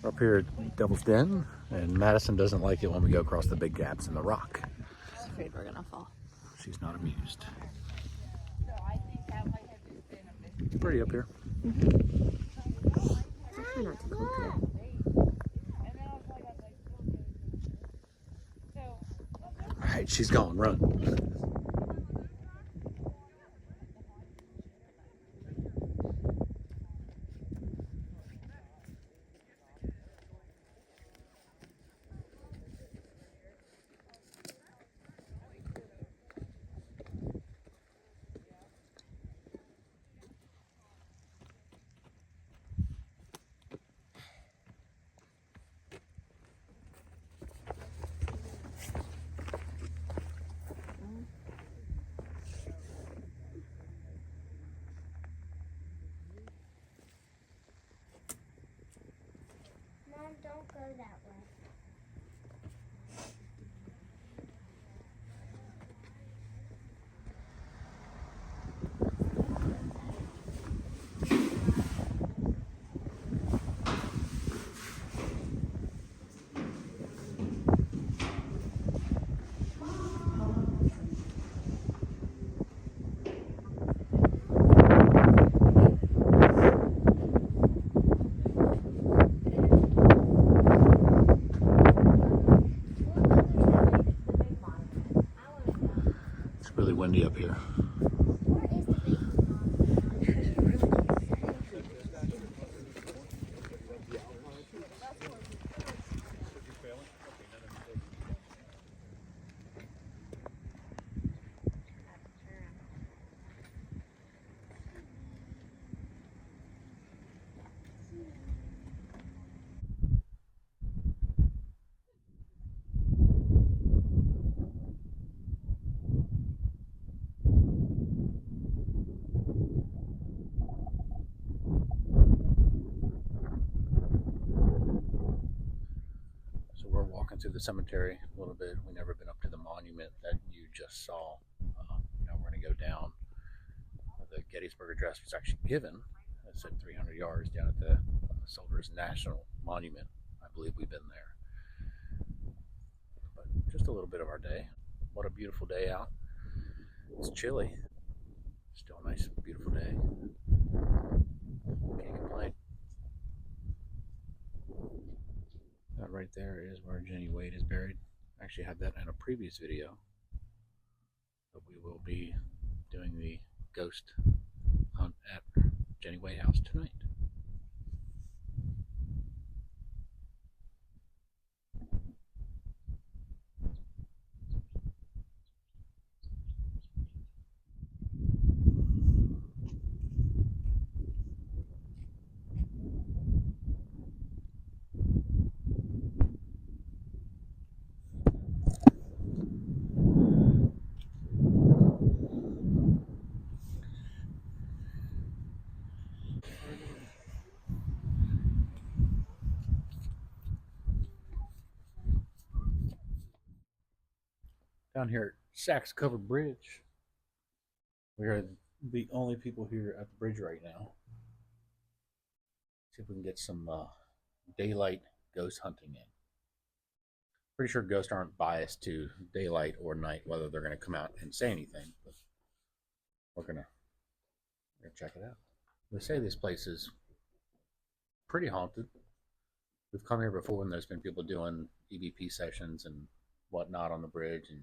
We're up here at Devil's Den, and Madison doesn't like it when we go across the big gaps in the rock. She's afraid we're gonna fall. She's not amused. It's pretty up here. It's actually not too cold today. Alright, she's gone. Run. Mom, don't go that way. It's really windy up here. Where is the big one? So we're walking through the cemetery a little bit. We've never been up to the monument that you just saw. Now we're going to go down. The Gettysburg Address was actually given. It said 300 yards down at the Soldiers National Monument. I believe we've been there. But just a little bit of our day. What a beautiful day out. It's chilly. Still a nice, beautiful day. Can't complain. That right there is where Jenny Wade is buried. I actually had that in a previous video. But we will be doing the ghost hunt at Jenny Wade house tonight. Down here at Sachs Covered Bridge. We are the only people here at the bridge right now. See if we can get some daylight ghost hunting in. Pretty sure ghosts aren't biased to daylight or night, whether they're going to come out and say anything. But we're gonna check it out. They say this place is pretty haunted. We've come here before and there's been people doing EVP sessions and whatnot on the bridge, and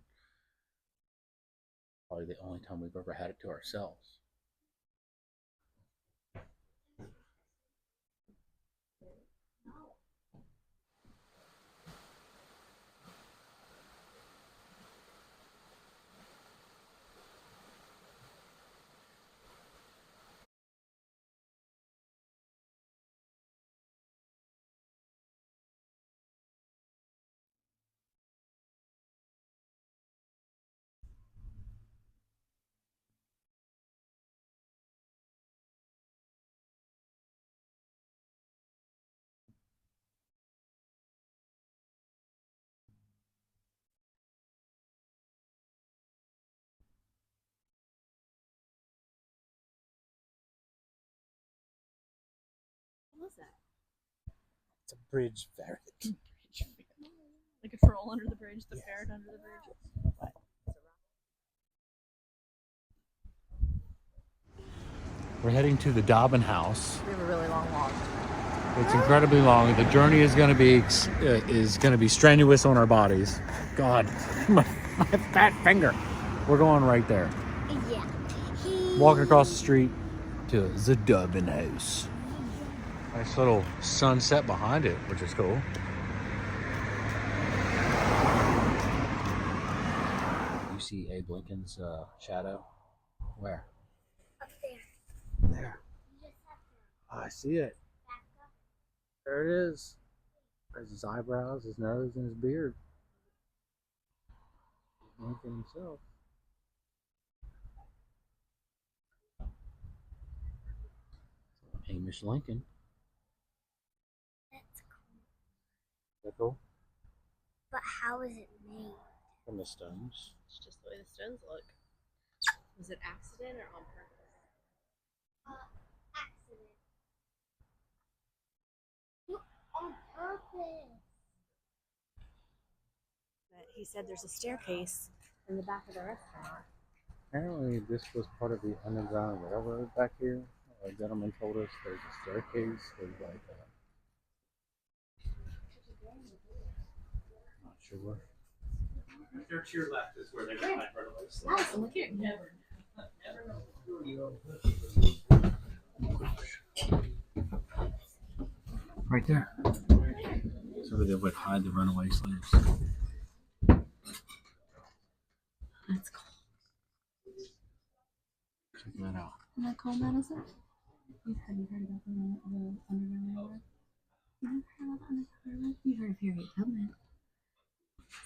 probably the only time we've ever had it to ourselves. What was that? It's a Bridge ferret. Like a troll under the bridge, the ferret under the bridge. We're heading to the Dobbin House. We have a really long walk. It's incredibly long. The journey is going to be strenuous on our bodies. God, my fat finger. We're going right there. Yeah. Walking across the street to the Dobbin House. Nice little sunset behind it, which is cool. You see Abe Lincoln's shadow? Where? Up there. There. I see it. There it is. There's his eyebrows, his nose, and his beard. Lincoln himself. Hamish Lincoln. That's cool. Is that cool? But how is it made? From the stones. It's just the way the stones look. Was it accident or on purpose? Accident. On purpose. But he said there's a staircase in the back of the restaurant. Apparently this was part of the Underground Railroad back here. A gentleman told us there's a staircase. There's like not sure. They're to your left is where they're going to find runaways. Nice, look here. Right there. So where they would hide the runaway slaves. That's cool. Check that out. Isn't that cool, Madison? Have you heard about the Underground Railroad? You've heard about the Underground Railroad? You've heard of Harriet Tubman.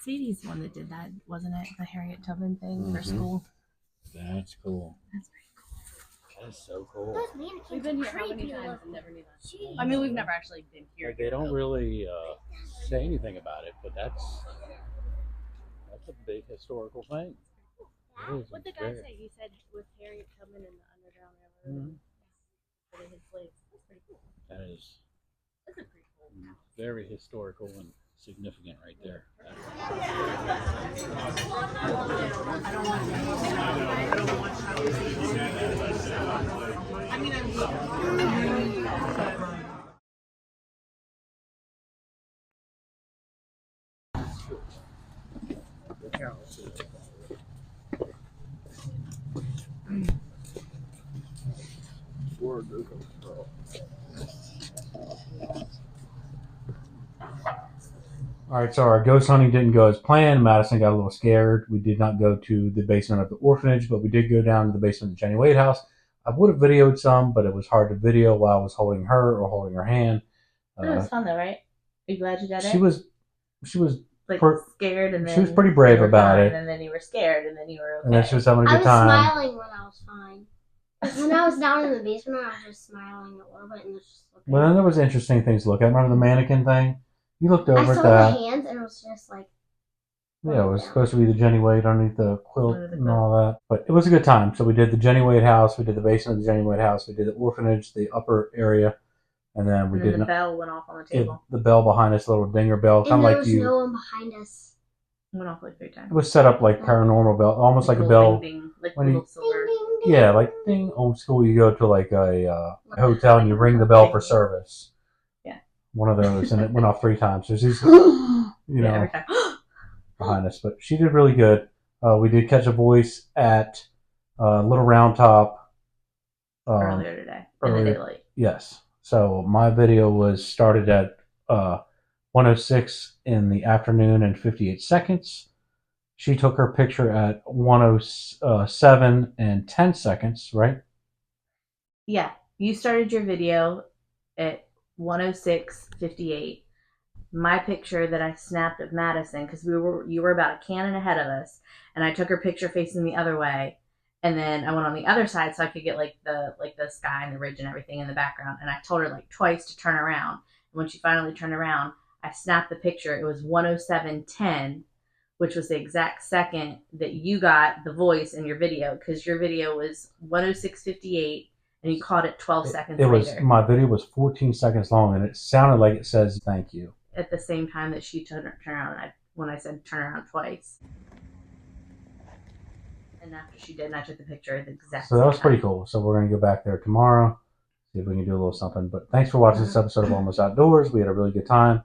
Sadie's the one that did that, wasn't it? The Harriet Tubman thing for school. That's cool. That's pretty cool. That is so cool. Those mannequins We've been are here how many creepy times looking. and never knew that. Jeez. I mean, we've never actually been here. Like, they don't really say anything about it, but that's a big historical thing. It is. What did It's the guy very- say? He said with Harriet Tubman and the Underground Railroad, Mhm. where they had slaves. That's pretty cool. That is That's a pretty cool house. very historical and significant right there. All right, so our ghost hunting didn't go as planned. Madison got a little scared. We did not go to the basement of the orphanage, but we did go down to the basement of the Jenny Wade house. I would have videoed some, but it was hard to video while I was holding her or holding her hand. It was fun though, right? Are you glad you did it? She was like she scared, and then was pretty brave you were about fine, it. and then you were scared, and then you were okay. And then she was having a I good was time. smiling when I was fine. 'Cause when I was down in the basement, I was just smiling a little bit and just looking. Well, then there was interesting things to look at. Remember the mannequin thing? You looked over I at saw that. the hands and it was just like. Yeah, it was supposed to be the Jenny Wade underneath the quilt Under the and all that. But it was a good time. So we did the Jenny Wade house, we did the basement of the Jenny Wade house, we did the orphanage, the upper area, and then we And then did the bell went off on the it, table. the bell behind us, little dinger bell, kind And of there like was you. no one behind us. Went off like 3 times. It was set up like paranormal bell, almost like a bell. Ding, ding, like when little you- silver. Ding, ding, ding. Yeah, like ding, old school. You go to like a hotel and you ring the bell for service. Yeah. One of those, and it went off 3 times. There's these, you know, Every time. behind us, but she did really good. We did catch a voice at Little Round Top Earlier today. In the earlier- daylight. Yes. So my video was started at 1:06 in the afternoon and 58 seconds. She took her picture at 1:07 and 10 seconds, right? Yeah. You started your video at 1:06:58. My picture that I snapped of Madison, because you were about a cannon ahead of us, and I took her picture facing the other way, and then I went on the other side so I could get like the sky and the ridge and everything in the background. And I told her like twice to turn around. And when she finally turned around, I snapped the picture. It was 1:07:10, which was the exact second that you got the voice in your video, because your video was 1:06:58, and you caught it 12 seconds It was later. my video was 14 seconds long, and it sounded like it says "thank you." At the same time that she turned around, when I said turn around twice. And after she did, and I took the picture at the exact So that same was pretty time. cool. So we're gonna go back there tomorrow, see if we can do a little something. But thanks for watching this episode of Almost Outdoors. We had a really good time.